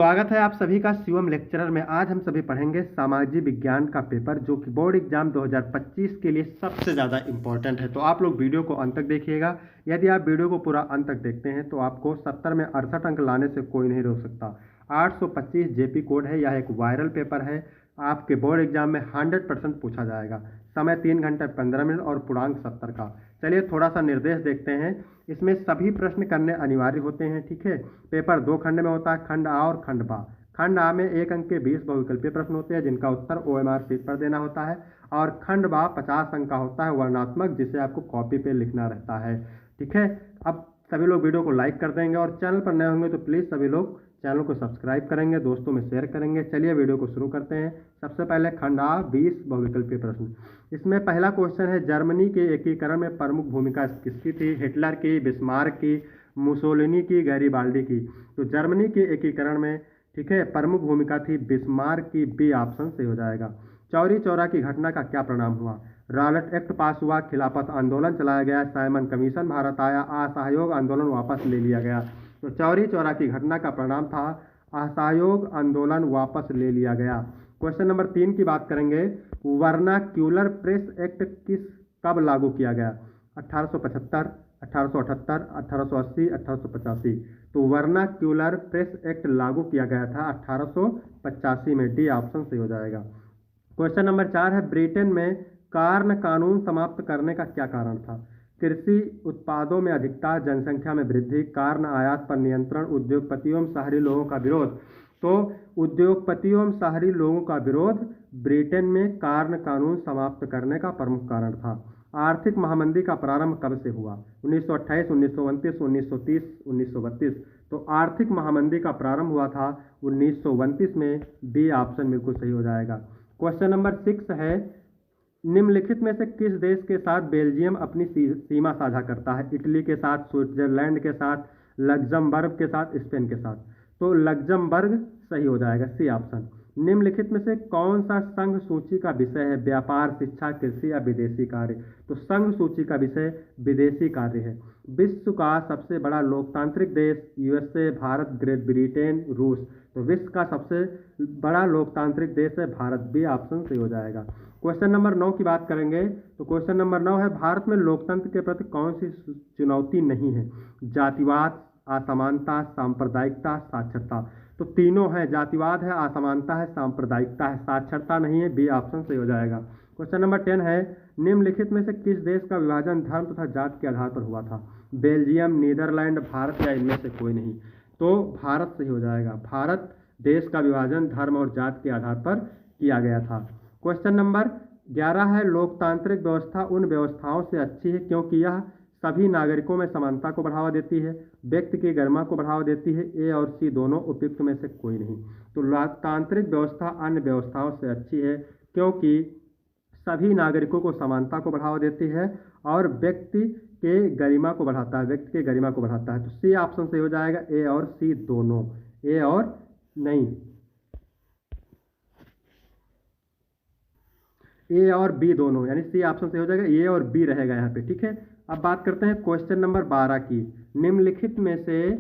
स्वागत है आप सभी का शिवम लेक्चरर में। आज हम सभी पढ़ेंगे सामाजिक विज्ञान का पेपर जो कि बोर्ड एग्जाम 2025 के लिए सबसे ज़्यादा इम्पोर्टेंट है। तो आप लोग वीडियो को अंत तक देखिएगा। यदि आप वीडियो को पूरा अंत तक देखते हैं तो आपको 70 में 68 अंक लाने से कोई नहीं रोक सकता। 825 जेपी कोड है, यह एक वायरल पेपर है। आपके बोर्ड एग्जाम में 100% पूछा जाएगा। समय 3 घंटे 15 मिनट और पूर्णांक 70 का। चलिए थोड़ा सा निर्देश देखते हैं। इसमें सभी प्रश्न करने अनिवार्य होते हैं, ठीक है। पेपर 2 खंड में होता है, खंड आ और खंड बा। खंड आ में 1 अंक के 20 बहुविकल्पीय प्रश्न होते हैं जिनका उत्तर OMR शीट पर देना होता है, और खंड बा 50 अंक का होता है वर्णात्मक, जिसे आपको कॉपी पे लिखना रहता है, ठीक है। अब सभी लोग वीडियो को लाइक कर देंगे और चैनल पर नए होंगे तो प्लीज़ सभी लोग चैनल को सब्सक्राइब करेंगे, दोस्तों में शेयर करेंगे। चलिए वीडियो को शुरू करते हैं। सबसे पहले खंड आ 20 बहुविकल्पीय प्रश्न। इसमें पहला क्वेश्चन है, जर्मनी के एकीकरण में प्रमुख भूमिका किसकी थी? हिटलर की, बिस्मार्क की, मुसोलिनी की, गैरीबाल्डी की? तो जर्मनी के एकीकरण में, ठीक है, प्रमुख भूमिका थी बिस्मार्क की। बी ऑप्शन से हो जाएगा। चौरी चौरा की घटना का क्या परिणाम हुआ? रॉलेट एक्ट पास हुआ, खिलाफत आंदोलन चलाया गया, साइमन कमीशन भारत आया, असहयोग आंदोलन वापस ले लिया गया? तो चौरी चौरा की घटना का परिणाम था असहयोग आंदोलन वापस ले लिया गया। क्वेश्चन नंबर 3 की बात करेंगे। वर्नाक्यूलर प्रेस एक्ट कब लागू किया गया? 1875, 1878, 1880, 1885? तो वर्नाक्यूलर प्रेस एक्ट लागू किया गया था 1885 में। डी ऑप्शन से हो जाएगा। क्वेश्चन नंबर 4 है, ब्रिटेन में कार्न कानून समाप्त करने का क्या कारण था? कृषि उत्पादों में अधिकता, जनसंख्या में वृद्धि, कार्न आयात पर नियंत्रण, उद्योगपतियों शहरी लोगों का विरोध? तो उद्योगपतियों शहरी लोगों का विरोध ब्रिटेन में कार्न कानून समाप्त करने का प्रमुख कारण था। आर्थिक महामंदी का प्रारंभ कब से हुआ? 1928, 1929, 1930, 1932? तो आर्थिक महामंदी का प्रारंभ हुआ था 1929 में। बी ऑप्शन बिल्कुल सही हो जाएगा। क्वेश्चन नंबर 6 है, निम्नलिखित में से किस देश के साथ बेल्जियम अपनी सीमा साझा करता है? इटली के साथ, स्विट्जरलैंड के साथ, लग्जमबर्ग के साथ, स्पेन के साथ? तो लग्जमबर्ग सही हो जाएगा, सी ऑप्शन। निम्नलिखित में से कौन सा संघ सूची का विषय है? व्यापार, शिक्षा, कृषि या विदेशी कार्य? तो संघ सूची का विषय विदेशी कार्य है। विश्व का सबसे बड़ा लोकतांत्रिक देश? USA, भारत, ग्रेट ब्रिटेन, रूस? तो विश्व का सबसे बड़ा लोकतांत्रिक देश है भारत। बी ऑप्शन सही हो जाएगा। क्वेश्चन नंबर 9 की बात करेंगे। तो क्वेश्चन नंबर 9 है, भारत में लोकतंत्र के प्रति कौन सी चुनौती नहीं है? जातिवाद, असमानता, सांप्रदायिकता, साक्षरता? तो तीनों है, जातिवाद है, असमानता है, सांप्रदायिकता है, साक्षरता नहीं है। बी ऑप्शन सही हो जाएगा। क्वेश्चन नंबर 10 है, निम्नलिखित में से किस देश का विभाजन धर्म तथा जाति के आधार पर हुआ था? बेल्जियम, नीदरलैंड, भारत या इनमें से कोई नहीं? तो भारत सही हो जाएगा। भारत देश का विभाजन धर्म और जाति के आधार पर किया गया था। क्वेश्चन नंबर 11 है, लोकतांत्रिक व्यवस्था उन व्यवस्थाओं से अच्छी है क्योंकि यह सभी नागरिकों में समानता को बढ़ावा देती है, व्यक्ति की गरिमा को बढ़ावा देती है। ए और सी दोनों उपयुक्त में से कोई नहीं। तो लोकतांत्रिक व्यवस्था अन्य व्यवस्थाओं से अच्छी है क्योंकि सभी नागरिकों को समानता को बढ़ावा देती है और व्यक्ति के गरिमा को बढ़ाता है, व्यक्ति के गरिमा को बढ़ाता है। तो सी ऑप्शन से हो जाएगा, ए और सी दोनों। ए और नहीं, ए और बी दोनों, यानी सी ऑप्शन से हो जाएगा, ए और बी रहेगा यहाँ पे, ठीक है। अब बात करते हैं क्वेश्चन नंबर 12 की। निम्नलिखित में से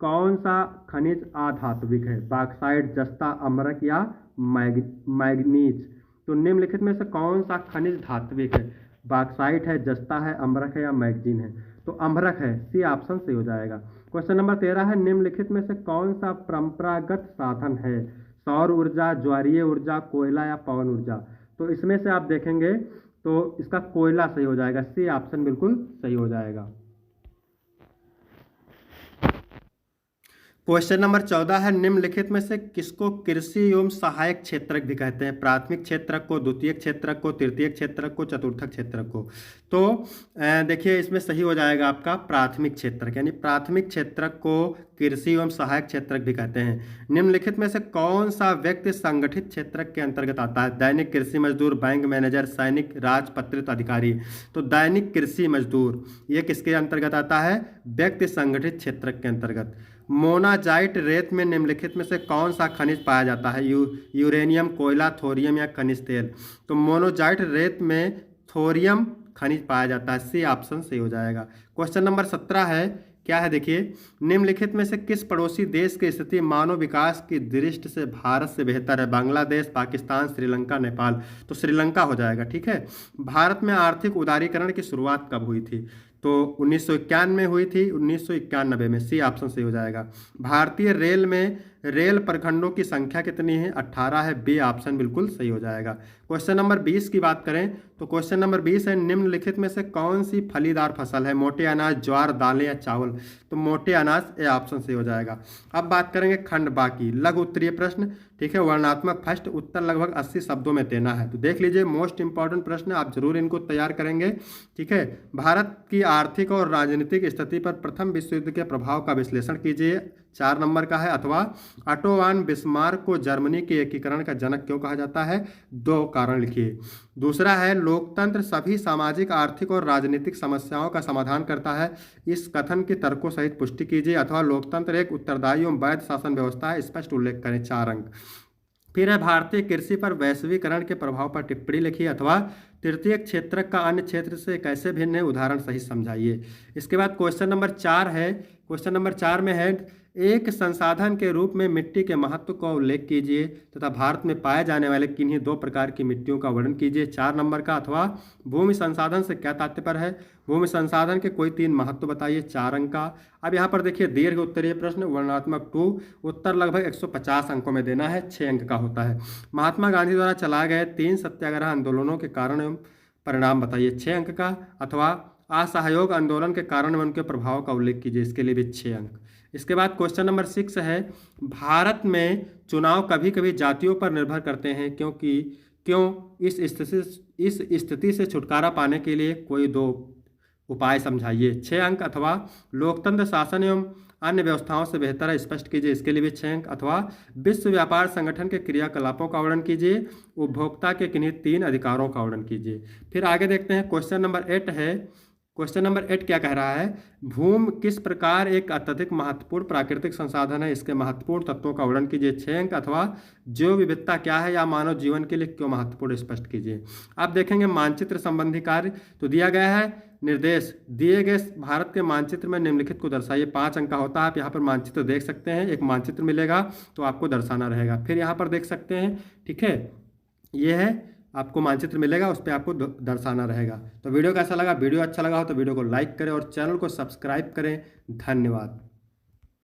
कौन सा खनिज अधात्विक है? बॉक्साइट, जस्ता, अम्रक या मैग्नीज? तो निम्नलिखित में से कौन सा खनिज धात्विक है? बॉक्साइट है, जस्ता है, अम्रक है या मैग्नीज है? तो अम्रक है, सी ऑप्शन से हो जाएगा। क्वेश्चन नंबर 13 है, निम्नलिखित में से कौन सा परंपरागत साधन है? सौर ऊर्जा, ज्वारीय ऊर्जा, कोयला या पवन ऊर्जा? तो इसमें से आप देखेंगे तो इसका कोयला सही हो जाएगा। सी ऑप्शन बिल्कुल सही हो जाएगा। क्वेश्चन नंबर 14 है, निम्नलिखित में से किसको कृषि एवं सहायक क्षेत्रक भी कहते हैं? प्राथमिक क्षेत्रक को, द्वितीय क्षेत्रक को, तृतीय क्षेत्रक को, चतुर्थ क्षेत्रक को? तो देखिए इसमें सही हो जाएगा आपका प्राथमिक क्षेत्रक, यानी प्राथमिक क्षेत्रक को कृषि एवं सहायक क्षेत्रक भी कहते हैं। निम्नलिखित में से कौन सा व्यक्ति संगठित क्षेत्रक के अंतर्गत आता है? दैनिक कृषि मजदूर, बैंक मैनेजर, सैनिक, राजपत्रित अधिकारी? तो दैनिक कृषि मजदूर ये किसके अंतर्गत आता है? व्यक्ति संगठित क्षेत्रक के अंतर्गत। मोनाजाइट रेत में निम्नलिखित में से कौन सा खनिज पाया जाता है? यूरेनियम, कोयला, थोरियम या खनिज तेल? तो मोनोजाइट रेत में थोरियम खनिज पाया जाता है। सी ऑप्शन सही हो जाएगा। क्वेश्चन नंबर 17 है, क्या है देखिए, निम्नलिखित में से किस पड़ोसी देश की स्थिति मानव विकास की दृष्टि से भारत से बेहतर है? बांग्लादेश, पाकिस्तान, श्रीलंका, नेपाल। तो श्रीलंका हो जाएगा। ठीक है। भारत में आर्थिक उदारीकरण की शुरुआत कब हुई थी? तो 1951 में हुई थी, 1991 में। सी ऑप्शन सही हो जाएगा। भारतीय रेल में रेल प्रखंडों की संख्या कितनी है? 18 है। बी ऑप्शन बिल्कुल सही हो जाएगा। क्वेश्चन नंबर 20 की बात करें तो क्वेश्चन नंबर 20 है, निम्नलिखित में से कौन सी फलीदार फसल है? मोटे अनाज, ज्वार, दालें या चावल? तो मोटे अनाज, ए ऑप्शन सही हो जाएगा। अब बात करेंगे खंड बाकी, लघु उत्तरीय प्रश्न। ठीक है। वर्णात्मक फर्स्ट, उत्तर लगभग 80 शब्दों में देना है। तो देख लीजिए, मोस्ट इंपॉर्टेंट प्रश्न, आप जरूर इनको तैयार करेंगे। ठीक है। भारत की आर्थिक और राजनीतिक स्थिति पर प्रथम विश्व युद्ध के प्रभाव का विश्लेषण कीजिए, 4 नंबर का है। अथवा ऑटो वान बिस्मार्क को जर्मनी के एकीकरण का जनक क्यों कहा जाता है? 2 कारण लिखिए। दूसरा है, लोकतंत्र सभी सामाजिक, आर्थिक और राजनीतिक समस्याओं का समाधान करता है, इस कथन की तर्कों सहित पुष्टि कीजिए। अथवा लोकतंत्र एक उत्तरदायी एवं वैध शासन व्यवस्था है, स्पष्ट उल्लेख करें, 4 अंक। फिर है, भारतीय कृषि पर वैश्वीकरण के प्रभाव पर टिप्पणी लिखिए। अथवा तृतीय क्षेत्र का अन्य क्षेत्र से कैसे भिन्न है, उदाहरण सहित समझाइए। इसके बाद क्वेश्चन नंबर 4 है। क्वेश्चन नंबर 4 में है, एक संसाधन के रूप में मिट्टी के महत्व का उल्लेख कीजिए तथा भारत में पाए जाने वाले किन्हीं 2 प्रकार की मिट्टियों का वर्णन कीजिए, 4 नंबर का। अथवा भूमि संसाधन से क्या तात्पर्य है? भूमि संसाधन के कोई 3 महत्व बताइए, 4 अंक का। अब यहाँ पर देखिए, दीर्घ उत्तरीय प्रश्न, वर्णनात्मक 2, उत्तर लगभग 150 अंकों में देना है, 6 अंक का होता है। महात्मा गांधी द्वारा चलाए गए 3 सत्याग्रह आंदोलनों के कारण एवं परिणाम बताइए, 6 अंक का। अथवा असहयोग आंदोलन के कारण में उनके प्रभाव का उल्लेख कीजिए, इसके लिए भी 6 अंक। इसके बाद क्वेश्चन नंबर 6 है, भारत में चुनाव कभी कभी जातियों पर निर्भर करते हैं, क्यों इस स्थिति से छुटकारा पाने के लिए कोई 2 उपाय समझाइए, 6 अंक। अथवा लोकतंत्र शासन एवं अन्य व्यवस्थाओं से बेहतर है, स्पष्ट कीजिए, इसके लिए भी 6 अंक। अथवा विश्व व्यापार संगठन के क्रियाकलापों का वर्णन कीजिए, उपभोक्ता के किन्हीं 3 अधिकारों का वर्णन कीजिए। फिर आगे देखते हैं, क्वेश्चन नंबर 8 है। क्वेश्चन नंबर 8 क्या कह रहा है? भूमि किस प्रकार एक अत्यधिक महत्वपूर्ण प्राकृतिक संसाधन है, इसके महत्वपूर्ण तत्वों का वर्णन कीजिए, 6 अंक। अथवा जैव विविधता क्या है या मानव जीवन के लिए क्यों महत्वपूर्ण, स्पष्ट कीजिए। आप देखेंगे मानचित्र संबंधी कार्य तो दिया गया है, निर्देश दिए गए भारत के मानचित्र में निम्नलिखित को दर्शाइए, 5 अंक का होता है। आप यहाँ पर मानचित्र देख सकते हैं, एक मानचित्र मिलेगा तो आपको दर्शाना रहेगा। फिर यहाँ पर देख सकते हैं, ठीक है, ये है, आपको मानचित्र मिलेगा, उस पर आपको दर्शाना रहेगा। तो वीडियो कैसा लगा? वीडियो अच्छा लगा हो तो वीडियो को लाइक करें और चैनल को सब्सक्राइब करें। धन्यवाद।